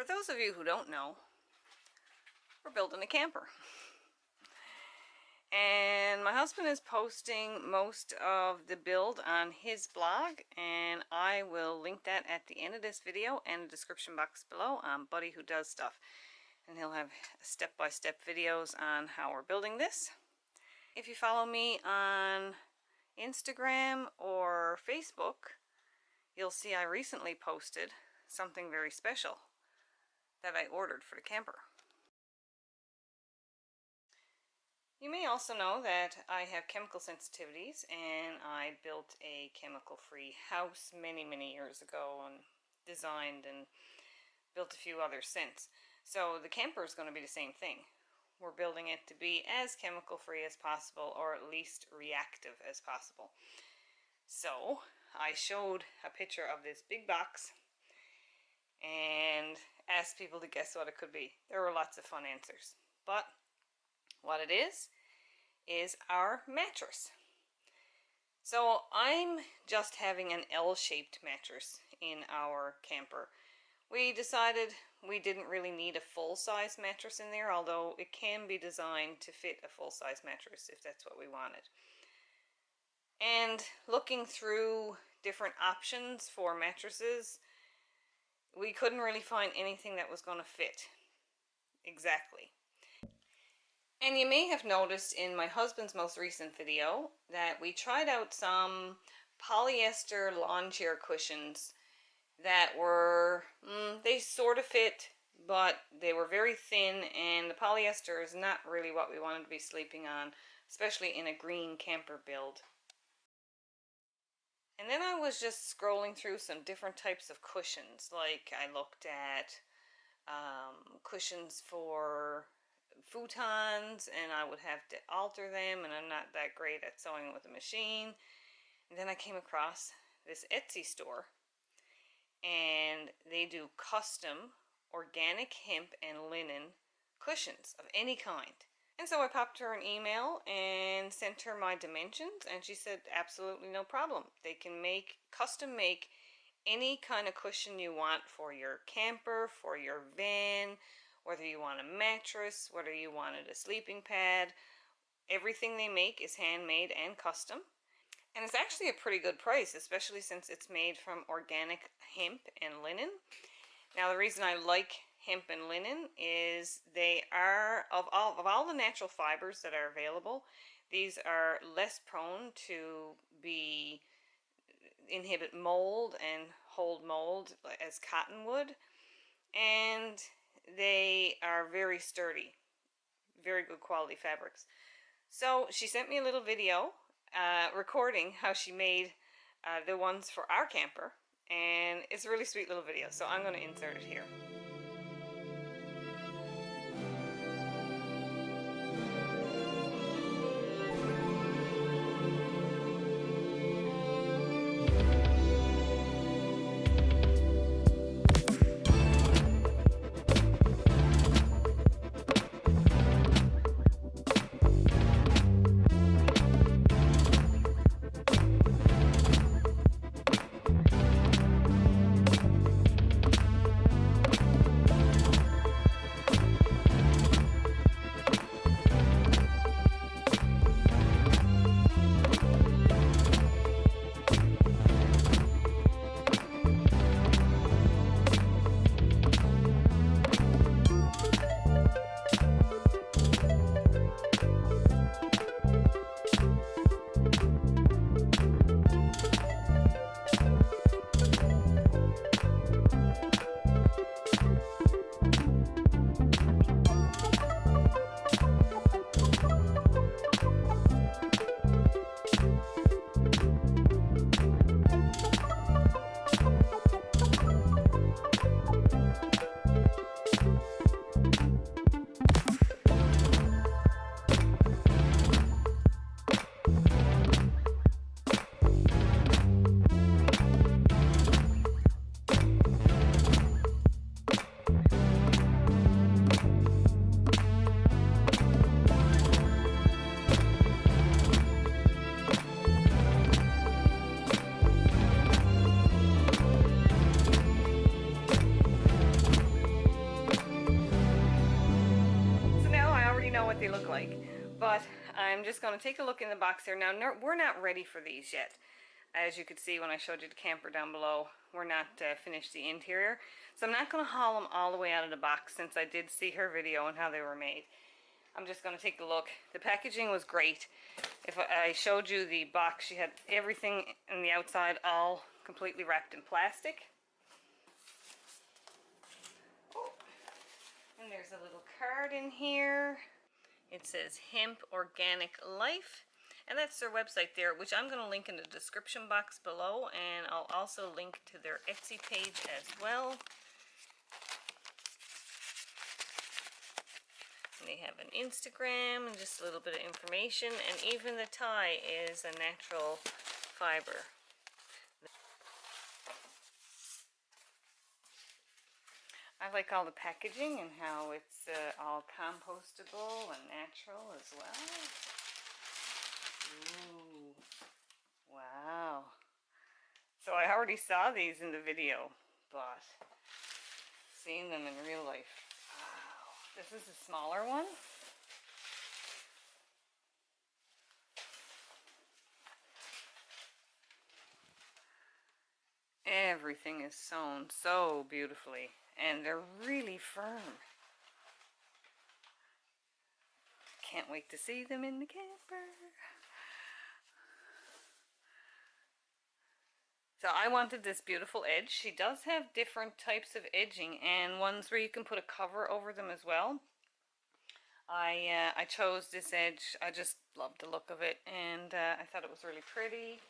for those of you who don't know, we're building a camper. And my husband is posting most of the build on his blog, and I will link that at the end of this video and the description box below on Buddy Who Does Stuff. And he'll have step-by-step videos on how we're building this. If you follow me on Instagram or Facebook, you'll see I recently posted something very special that I ordered for the camper. You may also know that I have chemical sensitivities, and I built a chemical-free house many years ago and designed and built a few others since. So the camper is going to be the same thing. We're building it to be as chemical-free as possible, or at least reactive as possible. So I showed a picture of this big box and asked people to guess what it could be. There were lots of fun answers, but what it is our mattress. So I'm just having an L-shaped mattress in our camper. We decided we didn't really need a full-size mattress in there, although it can be designed to fit a full-size mattress if that's what we wanted. And looking through different options for mattresses, we couldn't really find anything that was going to fit exactly. And you may have noticed in my husband's most recent video that we tried out some polyester lawn chair cushions that were, they sort of fit, but they were very thin, and the polyester is not really what we wanted to be sleeping on, especially in a green camper build. And then I was just scrolling through some different types of cushions. Like I looked at cushions for futons, and I would have to alter them, and I'm not that great at sewing with a machine. And then I came across this Etsy store, and they do custom organic hemp and linen cushions of any kind. And so I popped her an email and sent her my dimensions, and she said absolutely no problem. They can custom make any kind of cushion you want for your camper, for your van, whether you want a mattress, whether you wanted a sleeping pad. Everything they make is handmade and custom. And it's actually a pretty good price, especially since it's made from organic hemp and linen. Now the reason I like hemp and linen is they are, of all the natural fibers that are available, these are less prone to inhibit mold and hold mold as cotton would. And they are very sturdy, very good quality fabrics. So she sent me a little video recording how she made the ones for our camper, and it's a really sweet little video, so I'm going to insert it here. But I'm just going to take a look in the box there. Now, we're not ready for these yet. As you could see when I showed you the camper down below, we're not finished the interior. So I'm not going to haul them all the way out of the box, since I did see her video on how they were made. I'm just going to take a look. The packaging was great. If I showed you the box, she had everything on the outside all completely wrapped in plastic. Oh, and there's a little card in here. It says Hemp Organic Life, and that's their website there, which I'm going to link in the description box below, and I'll also link to their Etsy page as well. And they have an Instagram and just a little bit of information, and even the tie is a natural fiber. I like all the packaging and how it's all compostable and natural as well. Ooh, wow. So I already saw these in the video, but seeing them in real life, wow. This is a smaller one. Everything is sewn so beautifully, and they're really firm. Can't wait to see them in the camper. So I wanted this beautiful edge. She does have different types of edging and ones where you can put a cover over them as well. I chose this edge. I just loved the look of it, and I thought it was really pretty.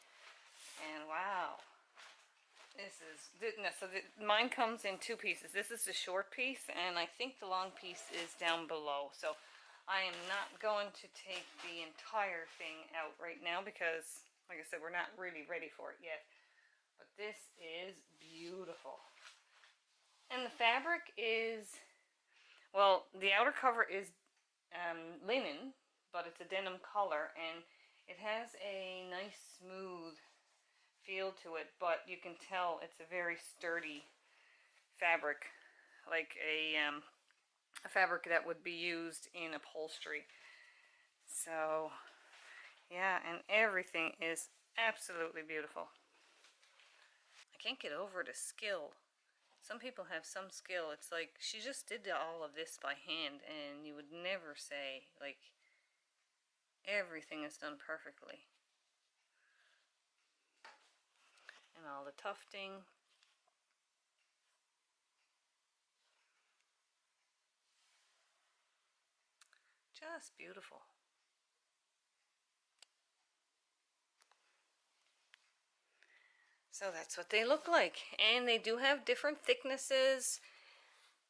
And wow, mine comes in two pieces. This is the short piece, and I think the long piece is down below. So I am not going to take the entire thing out right now because, like I said, we're not really ready for it yet. But this is beautiful. And the fabric is, well, the outer cover is linen, but it's a denim color, and it has a nice smooth feel to it, but you can tell it's a very sturdy fabric, like a fabric that would be used in upholstery. So yeah, and everything is absolutely beautiful. I can't get over the skill. Some people have some skill. It's like she just did all of this by hand, and you would never say, like, everything is done perfectly. And all the tufting. Just beautiful. So that's what they look like. And they do have different thicknesses,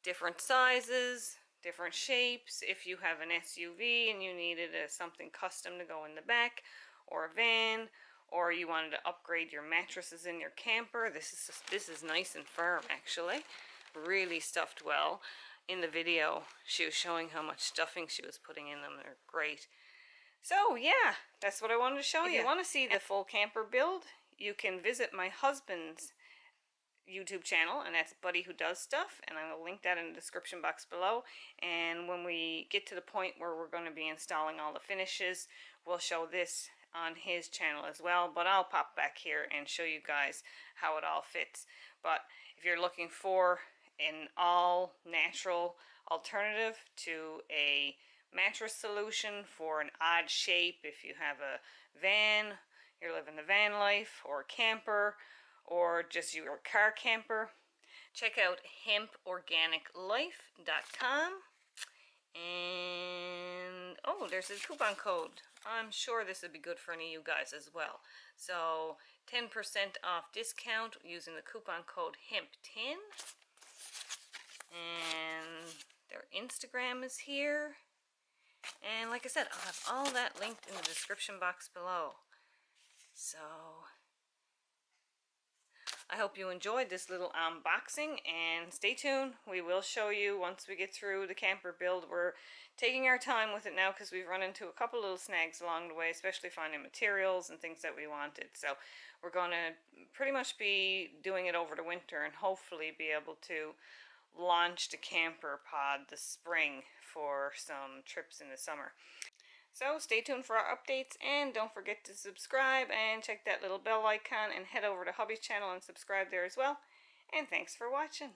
different sizes, different shapes. If you have an SUV and you needed something custom to go in the back, or a van, or you wanted to upgrade your mattresses in your camper, this is nice and firm actually. Really stuffed well. In the video, she was showing how much stuffing she was putting in them. They're great. So yeah, that's what I wanted to show you. If you want to see the full camper build, you can visit my husband's YouTube channel, and that's Buddy Who Does Stuff, and I will link that in the description box below. And when we get to the point where we're going to be installing all the finishes, we'll show this on his channel as well, but I'll pop back here and show you guys how it all fits. But if you're looking for an all natural alternative to a mattress solution for an odd shape, if you have a van, you're living the van life, or a camper, or just your car camper, check out HempOrganicLife.com. And oh, there's a coupon code. I'm sure this would be good for any of you guys as well. So 10% off discount using the coupon code HEMP10. And their Instagram is here. And like I said, I'll have all that linked in the description box below. So I hope you enjoyed this little unboxing, and stay tuned. We will show you once we get through the camper build. We're taking our time with it now because we've run into a couple little snags along the way, especially finding materials and things that we wanted. So we're going to pretty much be doing it over the winter and hopefully be able to launch the camper pod this spring for some trips in the summer. So stay tuned for our updates, and don't forget to subscribe and check that little bell icon and head over to hubby's channel and subscribe there as well. And thanks for watching.